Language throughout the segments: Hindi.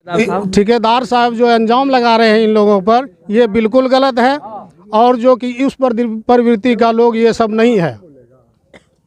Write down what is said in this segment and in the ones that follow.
ठेकेदार साहब जो अंजाम लगा रहे हैं इन लोगों पर, ये बिल्कुल गलत है। और जो कि इस प्रवृत्ति का लोग ये सब नहीं है।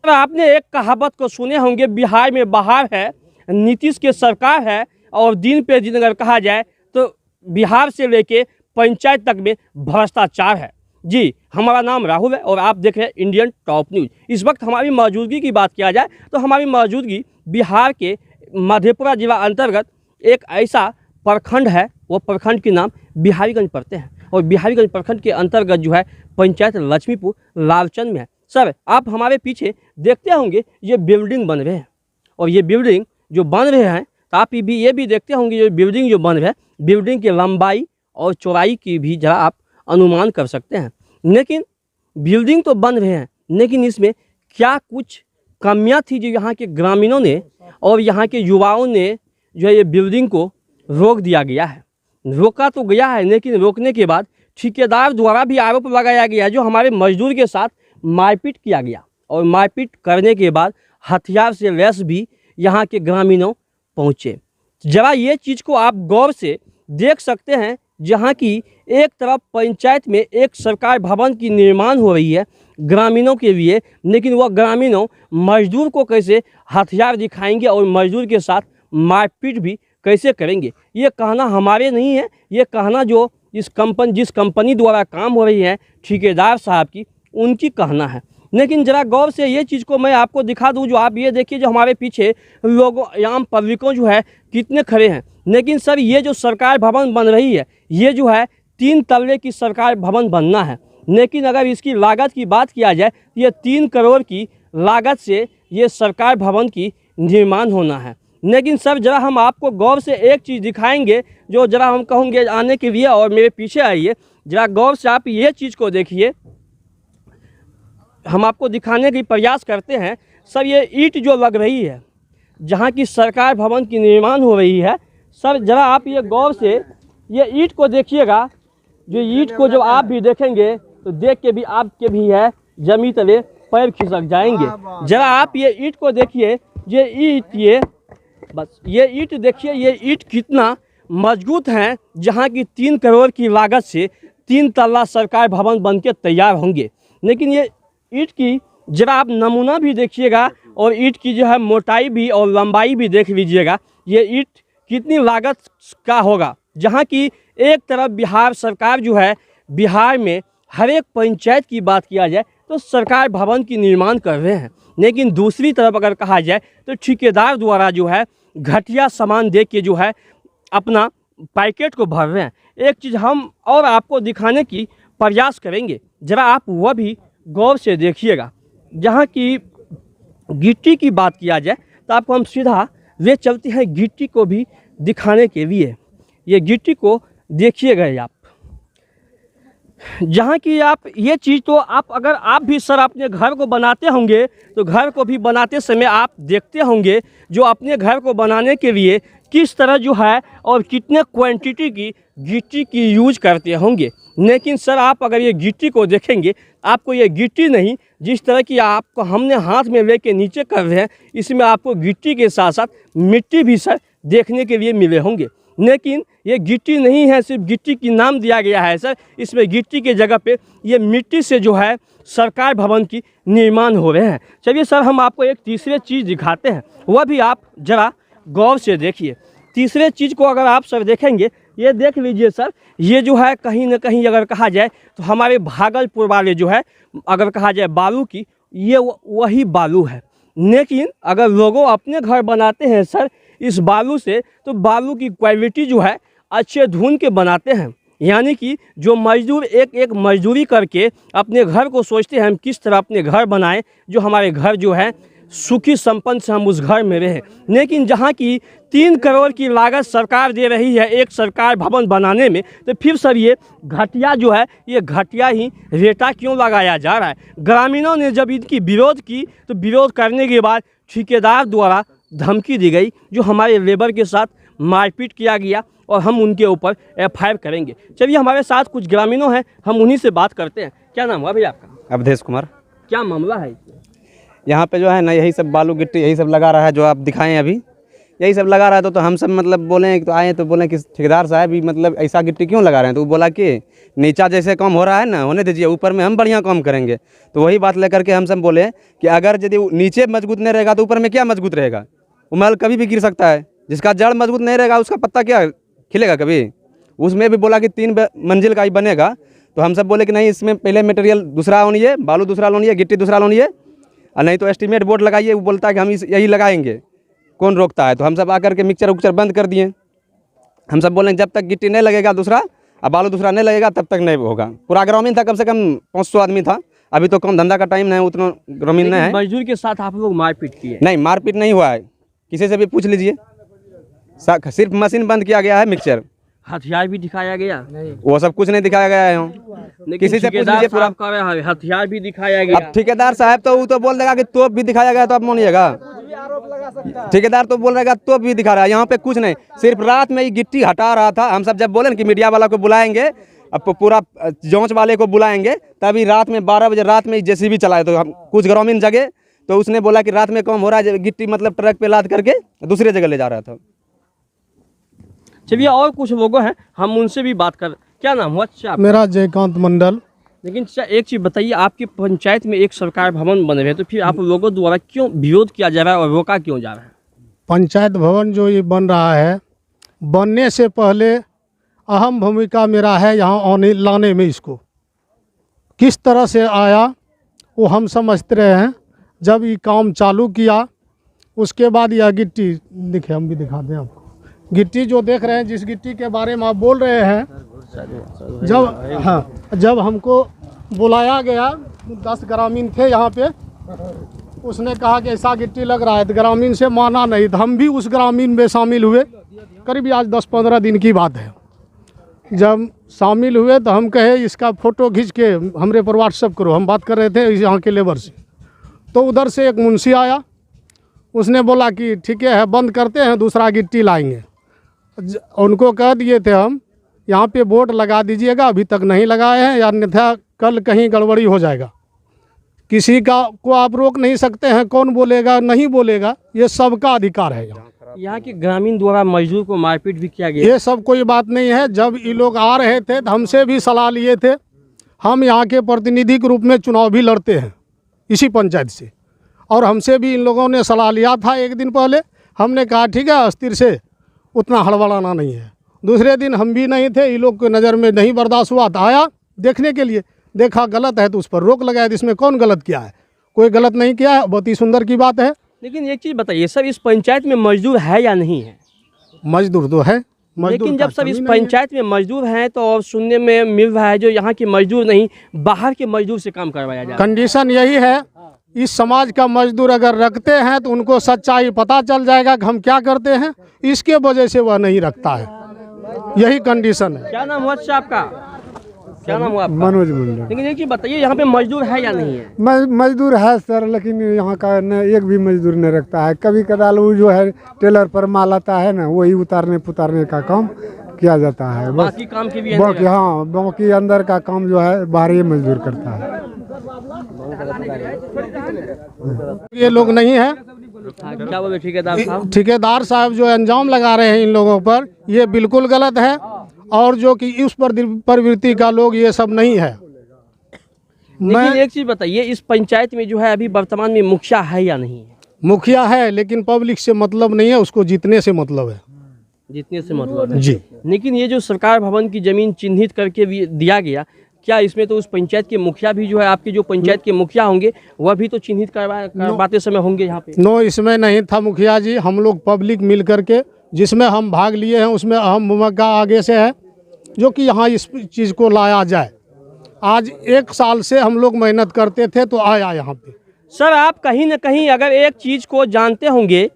आपने एक कहावत को सुने होंगे, बिहार में बहार है, नीतीश की सरकार है, और दिन पे दिन अगर कहा जाए तो बिहार से लेके पंचायत तक में भ्रष्टाचार है। जी, हमारा नाम राहुल है और आप देख रहे हैं इंडियन टॉप न्यूज। इस वक्त हमारी मौजूदगी की बात किया जाए तो हमारी मौजूदगी बिहार के मधेपुरा जिला अंतर्गत एक ऐसा प्रखंड है, वो प्रखंड के नाम बिहारीगंज पड़ते हैं, और बिहारीगंज प्रखंड के अंतर्गत जो है पंचायत लक्ष्मीपुर लालचंद में है। सर, आप हमारे पीछे देखते होंगे ये बिल्डिंग बन रहे हैं, और ये बिल्डिंग जो बन रहे हैं तो आप ये भी देखते होंगे ये बिल्डिंग जो बन रहे हैं, बिल्डिंग की लंबाई और चौड़ाई की भी जरा आप अनुमान कर सकते हैं। लेकिन बिल्डिंग तो बन रहे हैं, लेकिन इसमें क्या कुछ कमियां थी जो यहाँ के ग्रामीणों ने और यहाँ के युवाओं ने जो है ये बिल्डिंग को रोक दिया गया है। रोका तो गया है, लेकिन रोकने के बाद ठेकेदार द्वारा भी आरोप लगाया गया है जो हमारे मजदूर के साथ मारपीट किया गया, और मारपीट करने के बाद हथियार से लैस भी यहाँ के ग्रामीणों पहुँचे। जरा ये चीज़ को आप गौर से देख सकते हैं, जहाँ की एक तरफ पंचायत में एक सरकार भवन की निर्माण हो रही है ग्रामीणों के लिए, लेकिन वह ग्रामीणों मजदूर को कैसे हथियार दिखाएंगे और मजदूर के साथ मारपीट भी कैसे करेंगे। ये कहना हमारे नहीं है, ये कहना जो जिस कंपनी द्वारा काम हो रही है ठेकेदार साहब की, उनकी कहना है। लेकिन ज़रा गौर से ये चीज़ को मैं आपको दिखा दूं, जो आप ये देखिए जो हमारे पीछे लोगों आम पब्लिकों जो है कितने खड़े हैं। लेकिन सर, ये जो सरकार भवन बन रही है, ये जो है 3 तल्ले की सरकार भवन बनना है, लेकिन अगर इसकी लागत की बात किया जाए तो ये 3 करोड़ की लागत से ये सरकार भवन की निर्माण होना है। लेकिन सर, जरा हम आपको गौर से एक चीज़ दिखाएंगे, जो जरा हम कहेंगे आने के लिए, और मेरे पीछे आइए, जरा गौर से आप ये चीज़ को देखिए। हम आपको दिखाने की प्रयास करते हैं। सर, ये ईंट जो लग रही है, जहाँ की सरकार भवन की निर्माण हो रही है, सर जरा आप ये गौर से ये ईंट को देखिएगा। जो ईंट को जब आप भी देखेंगे तो देख के भी आपके भी है जमीन तले पैर खिसक जाएंगे। जरा आप ये ईंट को देखिए, ये ईंट देखिए, ये ईंट कितना मजबूत है, जहाँ की 3 करोड़ की लागत से 3 तल्ला सरकार भवन बन के तैयार होंगे। लेकिन ये ईंट की जरा आप नमूना भी देखिएगा, और ईंट की जो है मोटाई भी और लंबाई भी देख लीजिएगा, ये ईंट कितनी लागत का होगा। जहाँ की एक तरफ बिहार सरकार जो है, बिहार में हर एक पंचायत की बात किया जाए तो सरकार भवन की निर्माण कर रहे हैं, लेकिन दूसरी तरफ अगर कहा जाए तो ठेकेदार द्वारा जो है घटिया सामान दे के जो है अपना पैकेट को भर रहे हैं। एक चीज़ हम और आपको दिखाने की प्रयास करेंगे, ज़रा आप वह भी गौर से देखिएगा। जहाँ की गिट्टी की बात किया जाए तो आपको हम सीधा ले चलते हैं गिट्टी को भी दिखाने के लिए। ये गिट्टी को देखिएगा आप, जहाँ की आप ये चीज़ तो अगर आप भी सर अपने घर को बनाते होंगे तो घर को भी बनाते समय आप देखते होंगे जो अपने घर को बनाने के लिए किस तरह जो है और कितने क्वांटिटी की गिट्टी की यूज करते होंगे। लेकिन सर, आप अगर ये गिट्टी को देखेंगे, आपको ये गिट्टी नहीं, जिस तरह की आपको हमने हाथ में लेके नीचे कर रहे हैं, इसमें आपको गिट्टी के साथ साथ मिट्टी भी सर देखने के लिए मिले होंगे। लेकिन ये गिट्टी नहीं है, सिर्फ गिट्टी की नाम दिया गया है सर। इसमें गिट्टी के जगह पे ये मिट्टी से जो है सरकार भवन की निर्माण हो रहे हैं। चलिए सर, हम आपको एक तीसरे चीज़ दिखाते हैं, वह भी आप ज़रा गौर से देखिए। तीसरे चीज़ को अगर आप सर देखेंगे, ये देख लीजिए सर, ये जो है कहीं ना कहीं अगर कहा जाए तो हमारे भागलपुर वाले जो है, अगर कहा जाए बालू की, ये वही बालू है। लेकिन अगर लोगों अपने घर बनाते हैं सर इस बालू से, तो बालू की क्वालिटी जो है अच्छे ढूंढ के बनाते हैं। यानी कि जो मजदूर एक मजदूरी करके अपने घर को सोचते हैं हम किस तरह अपने घर बनाएं, जो हमारे घर जो है सुखी संपन्न से हम उस घर में रहें। लेकिन जहाँ की 3 करोड़ की लागत सरकार दे रही है एक सरकार भवन बनाने में, तो फिर सर ये घटिया जो है, ये घटिया ही रेटा क्यों लगाया जा रहा है। ग्रामीणों ने जब इनकी विरोध की तो विरोध करने के बाद ठेकेदार द्वारा धमकी दी गई, जो हमारे लेबर के साथ मारपीट किया गया, और हम उनके ऊपर FIR करेंगे। चलिए, हमारे साथ कुछ ग्रामीणों हैं, हम उन्हीं से बात करते हैं। क्या नाम हुआ भैया आपका? अवधेश कुमार। क्या मामला है? यहाँ पे जो है ना, यही सब बालू गिट्टी यही सब लगा रहा है, जो आप दिखाएं अभी। यही सब लगा रहा था। तो हम सब मतलब बोले तो आए तो बोले कि ठेकेदार साहब भी मतलब ऐसा गिट्टी क्यों लगा रहे हैं। तो वो बोला कि नीचा जैसे काम हो रहा है ना, होने दीजिए, ऊपर में हम बढ़िया काम करेंगे। तो वही बात लेकर के हम सब बोले कि अगर यदि नीचे मजबूत नहीं रहेगा तो ऊपर में क्या मजबूत रहेगा। वो महल कभी भी गिर सकता है। जिसका जड़ मजबूत नहीं रहेगा उसका पत्ता क्या खिलेगा कभी। उसमें भी बोला कि 3 मंजिल का ही बनेगा। तो हम सब बोले कि नहीं, इसमें पहले मटेरियल दूसरा होनी है, बालू दूसरा लोनी है, गिट्टी दूसरा लोनी है, और नहीं तो एस्टीमेट बोर्ड लगाइए। वो बोलता है कि हम यही लगाएंगे, कौन रोकता है। तो हम सब आकर के मिक्सचर उक्चर बंद कर दिए। हम सब बोले जब तक गिट्टी नहीं लगेगा दूसरा और बालू दूसरा नहीं लगेगा तब तक नहीं होगा। पूरा ग्रामीण था, कम से कम 500 आदमी था। अभी तो कम धंधा का टाइम नहीं, उतना ग्रामीण नहीं है। मजदूर के साथ आप लोग मारपीट किए? नहीं, मारपीट नहीं हुआ है, किसी से भी पूछ लीजिए। सिर्फ मशीन बंद किया गया है, मिक्सचर। हथियार भी दिखाया गया? वो सब कुछ नहीं दिखाया गया है। किसी से पूछ लीजिए। पूरा हथियार भी दिखाया गया। अब ठेकेदार साहब तो वो तो बोल देगा कि तोप भी दिखाया गया, तो आप मानिएगा। ठेकेदार तो बोल रहेगा तोप भी दिखा रहा है। यहाँ पे कुछ नहीं, सिर्फ रात में ही गिट्टी हटा रहा था। हम सब जब बोले कि मीडिया वाला को बुलाएंगे, अब पूरा जांच वाले को बुलाएंगे, तभी रात में 12 बजे रात में जेसीबी चलाए। तो हम कुछ ग्रामीण जगह तो उसने बोला कि रात में काम हो रहा है, गिट्टी मतलब ट्रक पे लाद करके दूसरे जगह ले जा रहा था। चलिए, और कुछ लोगों हैं, हम उनसे भी बात कर। क्या नाम हुआ अच्छा आपका? मेरा जयकांत मंडल। लेकिन अच्छा एक चीज़ बताइए, आपकी पंचायत में एक सरकार भवन बन रहे हैं, तो फिर आप लोगों द्वारा क्यों विरोध किया जा रहा है और रोका क्यों जा रहा है? पंचायत भवन जो ये बन रहा है, बनने से पहले अहम भूमिका मेरा है यहाँ आने लाने में। इसको किस तरह से आया वो हम समझते रहे हैं। जब ये काम चालू किया उसके बाद यह गिट्टी दिखे, हम भी दिखा दें आपको। गिट्टी जो देख रहे हैं, जिस गिट्टी के बारे में आप बोल रहे हैं, जब हमको बुलाया गया, 10 ग्रामीण थे यहाँ पे, उसने कहा कि ऐसा गिट्टी लग रहा है, तो ग्रामीण से माना नहीं। तो हम भी उस ग्रामीण में शामिल हुए। करीब आज 10-15 दिन की बात है। जब शामिल हुए तो हम कहे इसका फ़ोटो खींच के हमरे पर व्हाट्सअप करो। हम बात कर रहे थे यहाँ के लेबर से। तो उधर से एक मुंशी आया, उसने बोला कि ठीक है बंद करते हैं, दूसरा गिट्टी लाएंगे। उनको कह दिए थे हम, यहाँ पे बोर्ड लगा दीजिएगा, अभी तक नहीं लगाए हैं, या अन्यथा कल कहीं गड़बड़ी हो जाएगा। किसी का को आप रोक नहीं सकते हैं, कौन बोलेगा नहीं बोलेगा, ये सबका अधिकार है। यहाँ के ग्रामीण द्वारा मजदूर को मारपीट भी किया गया। ये सब कोई बात नहीं है। जब ये लोग आ रहे थे तो हमसे भी सलाह लिए थे। हम यहाँ के प्रतिनिधि के रूप में चुनाव भी लड़ते हैं इसी पंचायत से, और हमसे भी इन लोगों ने सलाह लिया था। एक दिन पहले हमने कहा ठीक है, अस्थिर से उतना हड़बड़ाना नहीं है। दूसरे दिन हम भी नहीं थे, ये लोग की नज़र में नहीं बर्दाश्त हुआ, तो आया देखने के लिए। देखा गलत है तो उस पर रोक लगाया। इसमें कौन गलत किया है? कोई गलत नहीं किया है, बहुत ही सुंदर की बात है। लेकिन एक चीज़ बताइए सर, इस पंचायत में मजदूर है या नहीं है? मजदूर तो है। लेकिन जब सब इस पंचायत में मजदूर हैं तो और सुनने में मिल रहा है जो यहाँ के मजदूर नहीं, बाहर के मजदूर से काम करवाया जा रहा है। कंडीशन यही है, इस समाज का मजदूर अगर रखते हैं तो उनको सच्चाई पता चल जाएगा कि हम क्या करते हैं। इसके वजह से वह नहीं रखता है, यही कंडीशन है। क्या नाम हुआ अच्छा आपका? क्या नाम हुआ आपका? मनोज मंडल। लेकिन एक चीज़ बताइए, यहाँ पे मजदूर है या नहीं है? मजदूर है सर, लेकिन यहाँ का न एक भी मजदूर नहीं रखता है। कभी कदाल वो जो है टेलर पर माल आता है ना, वही उतारने पुतारने का काम किया जाता है। बस बाकी काम की भी बाकी हाँ, बाकी अंदर का काम जो है बाहरी मजदूर करता है। ये लोग नहीं है। क्या बोले ठेकेदार साहब? ठेकेदार साहब जो अंजाम लगा रहे हैं इन लोगों पर, ये बिल्कुल गलत है। और जो कि उस प्रवृत्ति का लोग ये सब नहीं है। लेकिन एक चीज़ बताइए, इस पंचायत में जो है अभी वर्तमान में मुखिया है या नहीं है? मुखिया है, लेकिन पब्लिक से मतलब नहीं है, उसको जीतने से मतलब है। जितने से मतलब है जी। लेकिन ये जो सरकार भवन की जमीन चिन्हित करके भी दिया गया, क्या इसमें तो उस पंचायत के मुखिया भी जो है, आपके जो पंचायत के मुखिया होंगे वह भी तो चिन्हित करवाते समय होंगे यहाँ पे? नो, इसमें नहीं था मुखिया जी। हम लोग पब्लिक मिल करके, जिसमें हम भाग लिए हैं, उसमें अहम भूमिका आगे से है, जो कि यहाँ इस चीज़ को लाया जाए। आज 1 साल से हम लोग मेहनत करते थे तो आया यहाँ पे। सर, आप कहीं ना कहीं अगर एक चीज़ को जानते होंगे,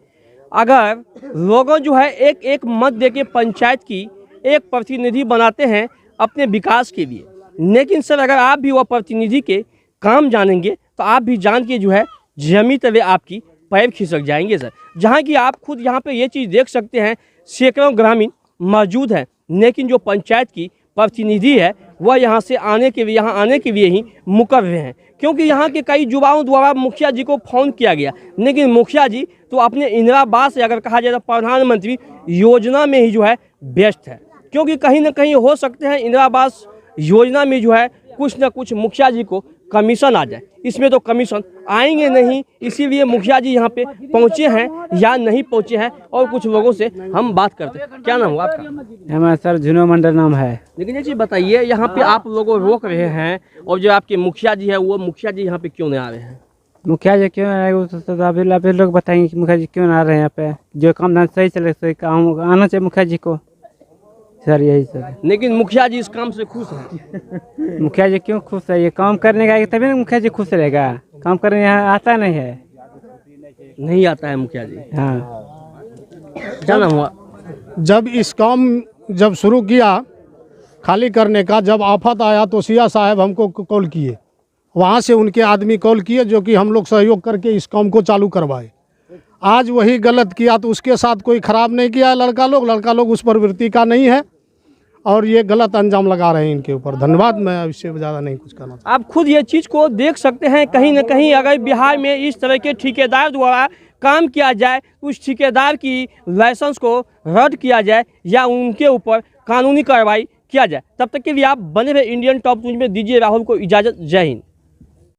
अगर लोगों जो है एक एक मत दे के पंचायत की एक प्रतिनिधि बनाते हैं अपने विकास के लिए, लेकिन सर अगर आप भी वह प्रतिनिधि के काम जानेंगे तो आप भी जान के जो है जमी तले आपकी पैर खिसक जाएंगे सर। जहाँ की आप खुद यहाँ पे ये चीज़ देख सकते हैं, सैकड़ों ग्रामीण मौजूद हैं, लेकिन जो पंचायत की प्रतिनिधि है वह यहाँ आने के लिए ही मुकर रहे हैं, क्योंकि यहाँ के कई युवाओं द्वारा मुखिया जी को फोन किया गया, लेकिन मुखिया जी तो अपने इंदिरा आवास, अगर कहा जाए तो प्रधानमंत्री योजना में ही जो है व्यस्त है, क्योंकि कहीं ना कहीं हो सकते हैं इंदिरा आवास योजना में जो है कुछ ना कुछ मुखिया जी को कमीशन आ जाए। इसमें तो कमीशन आएंगे नहीं, इसीलिए मुखिया जी यहाँ पे पहुँचे हैं या नहीं पहुँचे हैं, और कुछ लोगों से हम बात करते हैं। क्या नाम हुआ आपका? हमारा सर झुनो मंडल नाम है। लेकिन ये चीज़ बताइए, यहाँ पे आप लोगों रोक रहे हैं, और जो आपके मुखिया जी है वो मुखिया जी यहाँ पे क्यों नहीं आ रहे हैं? मुखिया जी क्यों आए वो तो अभी लोग बताएंगे कि मुखिया जी क्यों ना आ रहे हैं यहाँ पे। जो काम धाम सही चले सही काम आना चाहिए मुखिया जी को सर, यही सर। लेकिन मुखिया जी इस काम से खुश हैं। मुखिया जी क्यों खुश है? ये काम करने का तभी ना मुखिया जी खुश रहेगा। काम करने यहाँ आता नहीं है, नहीं आता है मुखिया जी। हाँ। क्या नाम हुआ? जब इस काम जब शुरू किया खाली करने का, जब आफत आया तो सिया साहब हमको कॉल किए, वहाँ से उनके आदमी कॉल किए जो कि हम लोग सहयोग करके इस काम को चालू करवाए। आज वही गलत किया तो उसके साथ कोई ख़राब नहीं किया है लड़का लोग उस प्रवृत्ति का नहीं है, और ये गलत अंजाम लगा रहे हैं इनके ऊपर। धन्यवाद, मैं इससे ज़्यादा नहीं कुछ करना चाहता। आप खुद ये चीज़ को देख सकते हैं, कहीं ना कहीं अगर बिहार में इस तरह के ठेकेदार द्वारा काम किया जाए, उस ठेकेदार की लाइसेंस को रद्द किया जाए या उनके ऊपर कानूनी कार्रवाई किया जाए। तब तक के लिए आप बने रहे इंडियन टॉप न्यूज़ में। दीजिए राहुल को इजाज़त। जय हिंद।